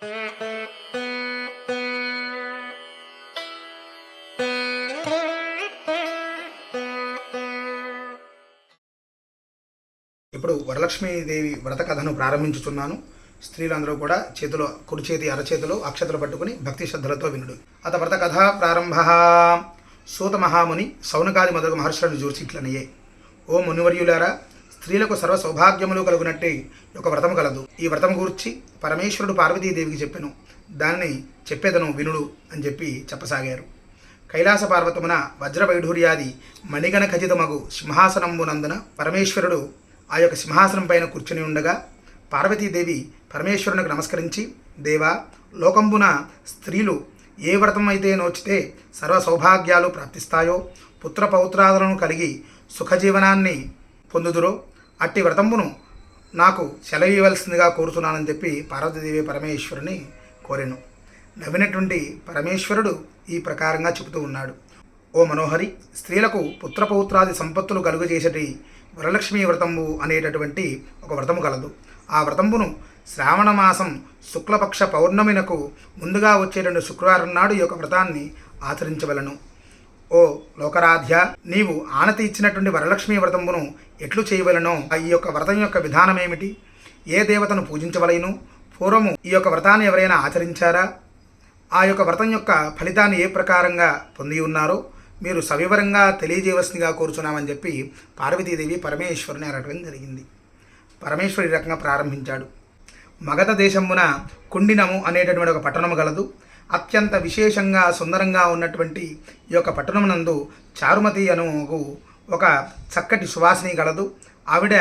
ఇప్పుడు వరలక్ష్మీదేవి వ్రత కథను ప్రారంభించుతున్నాను. స్త్రీలందరూ కూడా చేతిలో కుడి చేతి అరచేతిలో అక్షతలు పట్టుకుని భక్తి శ్రద్ధలతో వినుడు. అత వ్రత కథ ప్రారంభ. సూత మహాముని సౌనకాది మొదలగు మహర్షులను జూర్చిట్లనియే. ఓ మునివర్యులారా, స్త్రీలకు సర్వ సౌభాగ్యములు కలుగునట్టే ఒక వ్రతము కలదు. ఈ వ్రతం గూర్చి పరమేశ్వరుడు పార్వతీదేవికి చెప్పెను. దానిని చెప్పేదను వినుడు అని చెప్పి చెప్పసాగారు. కైలాస పార్వతమున వజ్రవైఢూర్యాది మణిగణ ఖచ్చితమగు సింహాసనంబునందున పరమేశ్వరుడు ఆ యొక్క సింహాసనం పైన కూర్చుని ఉండగా పార్వతీదేవి పరమేశ్వరునికి నమస్కరించి, దేవా, లోకంబున స్త్రీలు ఏ వ్రతం అయితే నోచితే సర్వ సౌభాగ్యాలు ప్రాప్తిస్తాయో, పుత్ర పౌత్రాదులను కలిగి సుఖజీవనాన్ని పొందుదురో అట్టి వ్రతంబును నాకు సెలవివ్వవలసిందిగా కోరుతున్నానని చెప్పి పార్వతీదేవి పరమేశ్వరుని కోరెను. నవ్వినటువంటి పరమేశ్వరుడు ఈ ప్రకారంగా చెబుతూ ఉన్నాడు. ఓ మనోహరి, స్త్రీలకు పుత్రపౌత్రాది సంపత్తులు కలుగజేసేటి వరలక్ష్మీ వ్రతంబు అనేటటువంటి ఒక వ్రతము కలదు. ఆ వ్రతంబును శ్రావణ మాసం శుక్లపక్ష పౌర్ణమినకు ముందుగా వచ్చేటువంటి శుక్రవారం నాడు ఈ యొక్క వ్రతాన్ని ఆచరించవలను. ఓ లోకరాధ్య, నీవు ఆనతి ఇచ్చినటువంటి వరలక్ష్మీ వ్రతంబును ఎట్లు చేయవలనో, ఈ యొక్క వ్రతం యొక్క విధానం ఏమిటి, ఏ దేవతను పూజించవలెను, పూర్వము ఈ యొక్క వ్రతాన్ని ఎవరైనా ఆచరించారా, ఆ యొక్క వ్రతం యొక్క ఫలితాన్ని ఏ ప్రకారంగా పొంది ఉన్నారో మీరు సవివరంగా తెలియజేయవలసిందిగా కోరుచున్నామని చెప్పి పార్వతీదేవి పరమేశ్వరుని అడగడం జరిగింది. పరమేశ్వరు ఈ రకంగా ప్రారంభించాడు. మగధ దేశమున కుండినము అనేటటువంటి ఒక పట్టణము గలదు. అత్యంత విశేషంగా సుందరంగా ఉన్నటువంటి ఈ యొక్క పట్టణమునందు చారుమతి అను ఒక చక్కటి సువాసిని గలదు. ఆవిడ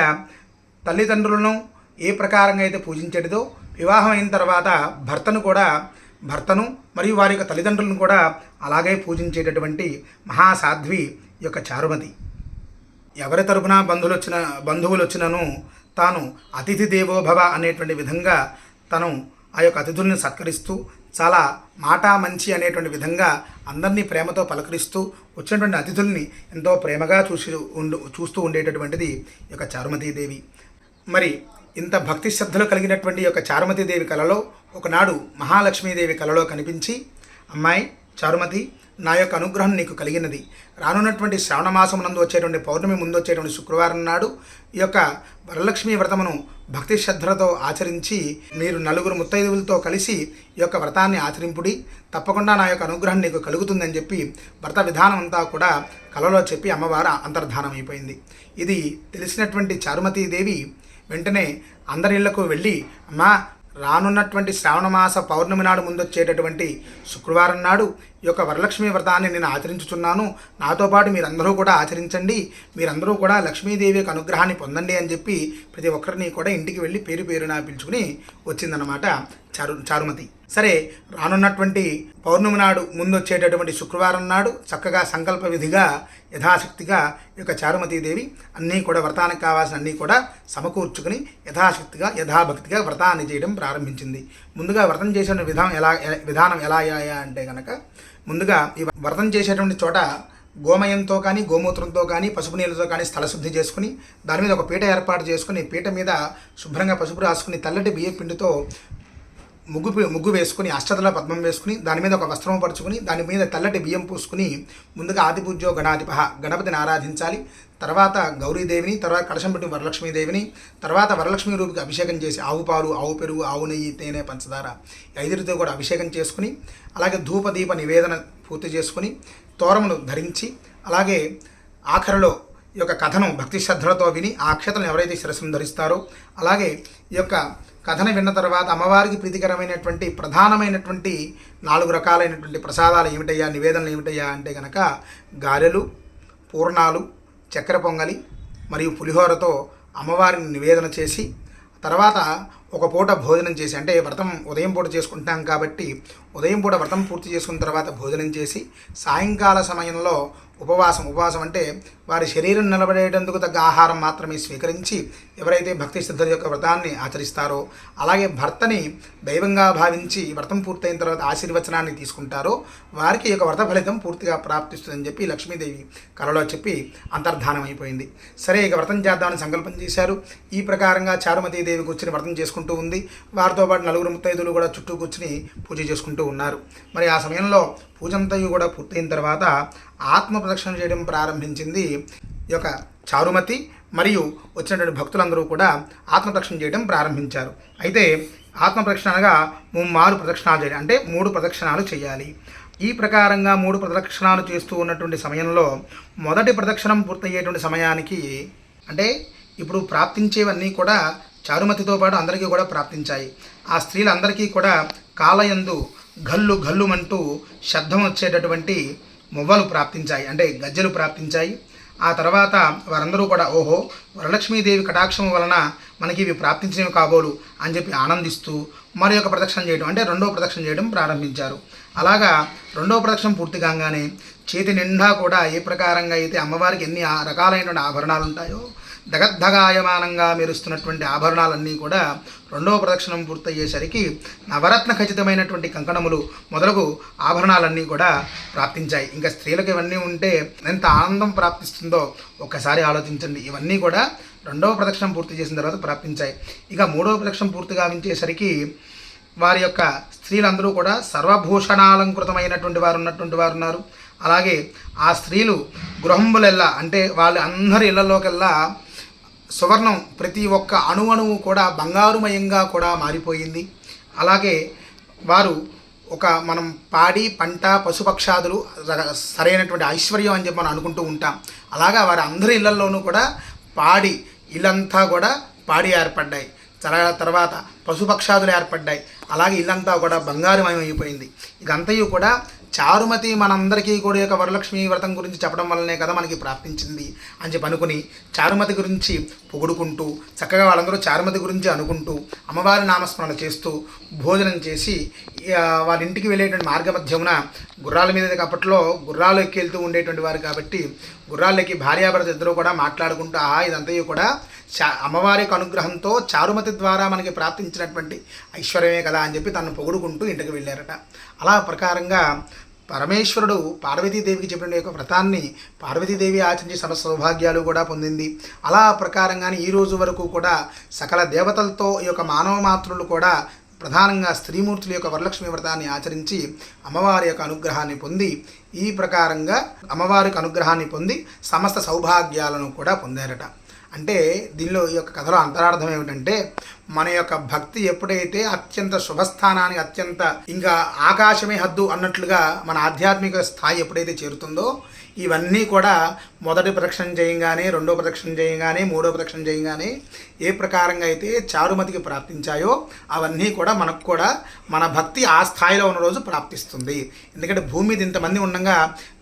తల్లిదండ్రులను ఏ ప్రకారంగా అయితే పూజించేటిదో, వివాహం అయిన తర్వాత భర్తను మరియు వారి యొక్క తల్లిదండ్రులను కూడా అలాగే పూజించేటటువంటి మహాసాధ్వి ఈ యొక్క చారుమతి. ఎవరి తరపున బంధువులు వచ్చినను తాను అతిథి దేవోభవ అనేటువంటి విధంగా తను ఆ యొక్క అతిథుల్ని సత్కరిస్తూ చాలా మాట మంచి అనేటువంటి విధంగా అందరినీ ప్రేమతో పలకరిస్తూ వచ్చినటువంటి అతిథుల్ని ఎంతో ప్రేమగా చూస్తూ ఉండేటటువంటిది ఈ యొక్క చారుమతీదేవి. మరి ఇంత భక్తి శ్రద్ధలు కలిగినటువంటి యొక్క చారుమతీదేవి కలలో ఒకనాడు మహాలక్ష్మీదేవి కలలో కనిపించి, అమ్మాయి చారుమతి, నా యొక్క అనుగ్రహం నీకు కలిగినది. రానున్నటువంటి శ్రావణ మాసం నందు వచ్చేటువంటి పౌర్ణమి ముందు వచ్చేటువంటి శుక్రవారం నాడు ఈ యొక్క వరలక్ష్మీ వ్రతమును భక్తి శ్రద్ధలతో ఆచరించి మీరు నలుగురు ముత్తైదువులతో కలిసి ఈ యొక్క వ్రతాన్ని ఆచరింపుడి, తప్పకుండా నా యొక్క అనుగ్రహం నీకు కలుగుతుందని చెప్పి వ్రత విధానం అంతా కూడా కలలో చెప్పి అమ్మవారు అంతర్ధానం అయిపోయింది. ఇది తెలిసినటువంటి చారుమతీదేవి వెంటనే అందరి ఇళ్లకు వెళ్ళి, అమ్మా, రానున్నటువంటి శ్రావణమాస పౌర్ణమి నాడు ముందొచ్చేటటువంటి శుక్రవారం నాడు ఈ యొక్క వరలక్ష్మీ వ్రతాన్ని నేను ఆచరించుచున్నాను, నాతో పాటు మీరందరూ కూడా ఆచరించండి, మీరందరూ కూడా లక్ష్మీదేవి యొక్క అనుగ్రహాన్ని పొందండి అని చెప్పి ప్రతి ఒక్కరిని కూడా ఇంటికి వెళ్ళి పేరు పేరున పిలుచుకుని వచ్చిందన్నమాట చారుమతి. సరే, రానున్నటువంటి పౌర్ణమి నాడు ముందు వచ్చేటటువంటి శుక్రవారం నాడు చక్కగా సంకల్ప విధిగా యథాశక్తిగా ఈ యొక్క చారుమతీదేవి అన్నీ కూడా వ్రతానికి కావాల్సిన అన్నీ కూడా సమకూర్చుకుని యథాశక్తిగా యథాభక్తిగా వ్రతాన్ని చేయడం ప్రారంభించింది. ముందుగా వ్రతం చేసే విధానం ఎలా అంటే కనుక, ముందుగా ఈ వ్రతం చేసేటువంటి చోట గోమయంతో కానీ గోమూత్రంతో కానీ పసుపు నీళ్ళతో కానీ స్థలశుద్ధి చేసుకుని దాని మీద ఒక పీట ఏర్పాటు చేసుకుని పీట మీద శుభ్రంగా పసుపు రాసుకుని తెల్లటి బియ్య పిండితో ముగ్గు వేసుకుని అష్టదళ పద్మం వేసుకుని దాని మీద ఒక వస్త్రం పరుచుకుని దాని మీద తెల్లటి బియ్యం పూసుకుని ముందుగా ఆదిపూజ్యో గణాధిప గణపతిని ఆరాధించాలి. తర్వాత గౌరీదేవిని, తర్వాత కలశం పెట్టి వరలక్ష్మీదేవిని, తర్వాత వరలక్ష్మీ రూపికి అభిషేకం చేసి ఆవు పాలు, ఆవు పెరుగు, ఆవు నెయ్యి, తేనె, పంచదార ఐదురితో కూడా అభిషేకం చేసుకుని అలాగే ధూపదీప నివేదన పూర్తి చేసుకుని తోరమును ధరించి అలాగే ఆఖరిలో ఈ యొక్క కథను భక్తి శ్రద్ధలతో విని ఆ అక్షతలను ఎవరైతే శిరస్సును ధరిస్తారో అలాగే ఈ యొక్క కథను విన్న తర్వాత అమ్మవారికి ప్రీతికరమైనటువంటి ప్రధానమైనటువంటి 4 రకాలైనటువంటి ప్రసాదాలు ఏమిటయ్యా, నివేదనలు ఏమిటయ్యా అంటే కనుక గారెలు, పూర్ణాలు, చక్కెర పొంగలి మరియు పులిహోరతో అమ్మవారిని నివేదన చేసి తర్వాత ఒక పూట భోజనం చేసి, అంటే వ్రతం ఉదయం పూట చేసుకుంటాం కాబట్టి ఉదయం పూట వ్రతం పూర్తి చేసుకున్న తర్వాత భోజనం చేసి సాయంకాల సమయంలో ఉపవాసం అంటే వారి శరీరం నిలబడేటందుకు తగ్గ ఆహారం మాత్రమే స్వీకరించి ఎవరైతే భక్తి శ్రద్ధ యొక్క వ్రతాన్ని ఆచరిస్తారో అలాగే భర్తని దైవంగా భావించి వ్రతం పూర్తయిన తర్వాత ఆశీర్వచనాన్ని తీసుకుంటారో వారికి ఈ యొక్క వ్రత ఫలితం పూర్తిగా ప్రాప్తిస్తుందని చెప్పి లక్ష్మీదేవి కలలో చెప్పి అంతర్ధానం అయిపోయింది. సరే, ఇక వ్రతం చేద్దామని సంకల్పం చేశారు. ఈ ప్రకారంగా చారుమతీదేవి కూర్చుని వ్రతం చేసుకుంటారు. చేసుకుంటూ ఉంది. వారితో పాటు నలుగురు ముత్తైదులు కూడా చుట్టూ కూర్చుని పూజ చేసుకుంటూ ఉన్నారు. మరి ఆ సమయంలో పూజంతయు కూడా పూర్తయిన తర్వాత ఆత్మ ప్రదక్షిణ చేయడం ప్రారంభించింది ఈ యొక్క చారుమతి. మరియు వచ్చినటువంటి భక్తులందరూ కూడా ఆత్మ ప్రదక్షిణ చేయడం ప్రారంభించారు. అయితే ఆత్మ ప్రదక్షిణ అనగా 3 ప్రదక్షిణాలు చేయాలి, అంటే 3 ప్రదక్షిణాలు చేయాలి. ఈ ప్రకారంగా 3 ప్రదక్షిణాలు చేస్తూ ఉన్నటువంటి సమయంలో మొదటి ప్రదక్షిణం పూర్తయ్యేటువంటి సమయానికి, అంటే ఇప్పుడు ప్రాప్తించేవన్నీ కూడా చారుమతితో పాటు అందరికీ కూడా ప్రాప్తించాయి. ఆ స్త్రీలందరికీ కూడా కాలయందు గల్లు గల్లుమంటూ శబ్దం వచ్చేటటువంటి మువ్వలు ప్రాప్తించాయి, అంటే గజ్జలు ప్రాప్తించాయి. ఆ తర్వాత వారందరూ కూడా ఓహో, వరలక్ష్మీదేవి కటాక్షం వలన మనకి ఇవి ప్రాప్తించినవి కాబోలు అని చెప్పి ఆనందిస్తూ మరి యొక్క ప్రదక్షిణ చేయడం, అంటే 2వ ప్రదక్షిణ చేయడం ప్రారంభించారు. అలాగా 2వ ప్రదక్షిణ పూర్తి కాగానే చేతి నిండా కూడా ఏ ప్రకారంగా అయితే అమ్మవారికి ఎన్ని రకాలైనటువంటి ఆభరణాలు ఉంటాయో దగద్దగాయమానంగా మెరుస్తున్నటువంటి ఆభరణాలన్నీ కూడా 2వ ప్రదక్షిణం పూర్తయ్యేసరికి నవరత్న ఖచ్చితమైనటువంటి కంకణములు మొదలగు ఆభరణాలన్నీ కూడా ప్రాప్తించాయి. ఇంకా స్త్రీలకు ఇవన్నీ ఉంటే ఎంత ఆనందం ప్రాప్తిస్తుందో ఒక్కసారి ఆలోచించండి. ఇవన్నీ కూడా 2వ ప్రదక్షిణం పూర్తి చేసిన తర్వాత ప్రాప్తించాయి. ఇక 3వ ప్రదక్షిణం పూర్తి గావించేసరికి వారి యొక్క స్త్రీలందరూ కూడా సర్వభూషణాలంకృతమైనటువంటి వారు ఉన్నారు. అలాగే ఆ స్త్రీలు గృహంబులెల్లా, అంటే వాళ్ళ అందరి ఇళ్లలోకెల్లా సువర్ణం ప్రతి ఒక్క అణువు కూడా బంగారుమయంగా కూడా మారిపోయింది. అలాగే వారు మనం పాడి పంట పశుపక్షాదులు సరైనటువంటి ఐశ్వర్యం అని చెప్పి మనం అనుకుంటూ ఉంటాం. అలాగా వారి అందరి ఇళ్లలోనూ కూడా పాడి ఇల్లంతా కూడా పాడి ఏర్పడ్డాయి. తర్వాత పశుపక్షాదులు ఏర్పడ్డాయి. అలాగే ఇల్లంతా కూడా బంగారుమయం అయిపోయింది. ఇదంతయు కూడా చారుమతి మనందరికీ కూడా యొక్క వరలక్ష్మి వ్రతం గురించి చెప్పడం వల్లనే కదా మనకి ప్రాప్తించింది అని చెప్పి అనుకుని చారుమతి గురించి పొగుడుకుంటూ చక్కగా వాళ్ళందరూ చారుమతి గురించి అనుకుంటూ అమ్మవారి నామస్మరణ చేస్తూ భోజనం చేసి వాళ్ళ ఇంటికి వెళ్ళేటువంటి మార్గమధ్యమున గుర్రాల మీద, అప్పట్లో గుర్రాలు ఎక్కి వెళ్తూ ఉండేటువంటి వారు కాబట్టి గుర్రాలకి భార్యాభర్త ఇద్దరు కూడా మాట్లాడుకుంటూ ఇదంతా కూడా అమ్మవారి యొక్క అనుగ్రహంతో చారుమతి ద్వారా మనకి ప్రాప్తించినటువంటి ఐశ్వర్యమే కదా అని చెప్పి తను పొగుడుకుంటూ ఇంటికి వెళ్ళారట. అలా ప్రకారంగా పరమేశ్వరుడు పార్వతీదేవికి చెప్పిన యొక్క వ్రతాన్ని పార్వతీదేవి ఆచరించి సమస్త సౌభాగ్యాలు కూడా పొందింది. అలా ప్రకారంగానే ఈ రోజు వరకు కూడా సకల దేవతలతో ఈ యొక్క మానవ మాతృలు కూడా ప్రధానంగా స్త్రీమూర్తుల యొక్క వరలక్ష్మి వ్రతాన్ని ఆచరించి అమ్మవారి యొక్క అనుగ్రహాన్ని పొంది, ఈ ప్రకారంగా అమ్మవారికి అనుగ్రహాన్ని పొంది సమస్త సౌభాగ్యాలను కూడా పొందారట. అంటే దీనిలో ఈ యొక్క కథలో అంతరార్థం ఏమిటంటే, మన యొక్క భక్తి ఎప్పుడైతే అత్యంత శుభస్థానానికి, అత్యంత ఇంకా ఆకాశమే హద్దు అన్నట్లుగా మన ఆధ్యాత్మిక స్థాయి ఎప్పుడైతే చేరుతుందో, ఇవన్నీ కూడా మొదటి ప్రదక్షిణ చేయగానే, 2వ ప్రదక్షిణ చేయగానే, 3వ ప్రదక్షిణ చేయగానే ఏ ప్రకారంగా అయితే చారుమతికి ప్రాప్తించాయో అవన్నీ కూడా మనకు కూడా మన భక్తి ఆ స్థాయిలో ఉన్న రోజు ప్రాప్తిస్తుంది. ఎందుకంటే భూమి మీద ఇంతమంది ఉండగా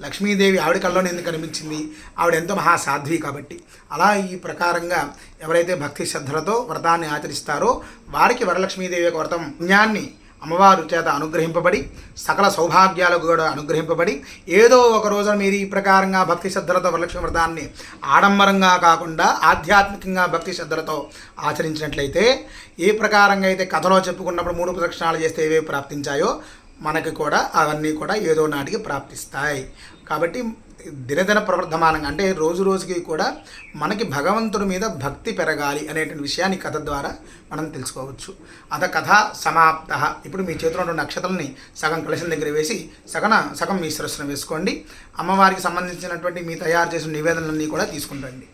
లక్ష్మీదేవి ఆవిడ కల్లోనే ఎందుకు కనిపించింది? ఆవిడ ఎంతో మహాసాధ్వి కాబట్టి. అలా ఈ ప్రకారంగా ఎవరైతే భక్తి శ్రద్ధలతో వ్రతాన్ని ఆచరిస్తారో వారికి వరలక్ష్మీదేవి యొక్క వ్రతం పుణ్యాన్ని అమ్మవారు చేత అనుగ్రహింపబడి సకల సౌభాగ్యాలకు కూడా అనుగ్రహింపబడి ఏదో ఒక రోజున మీరు ఈ ప్రకారంగా భక్తి శ్రద్ధలతో వరలక్ష్మి వ్రతాన్ని ఆడంబరంగా కాకుండా ఆధ్యాత్మికంగా భక్తి శ్రద్ధలతో ఆచరించినట్లయితే ఏ ప్రకారంగా అయితే కథలో చెప్పుకున్నప్పుడు 3 ప్రదక్షిణాలు చేస్తే ఏవేవి ప్రాప్తించాయో మనకి కూడా అవన్నీ కూడా ఏదో నాటికి ప్రాప్తిస్తాయి. కాబట్టి దినదిన ప్రవర్ధమానంగా, అంటే రోజు రోజుకి కూడా మనకి భగవంతుడి మీద భక్తి పెరగాలి అనేటువంటి విషయాన్ని కథ ద్వారా మనం తెలుసుకోవచ్చు. అత కథ సమాప్త. ఇప్పుడు మీ చేతిలో ఉన్న నక్షత్రాలని సగం కలశం దగ్గర వేసి సగం మీ శిరస్సును వేసుకోండి. అమ్మవారికి సంబంధించినటువంటి మీ తయారు చేసిన నివేదనలన్నీ కూడా తీసుకుంటండి.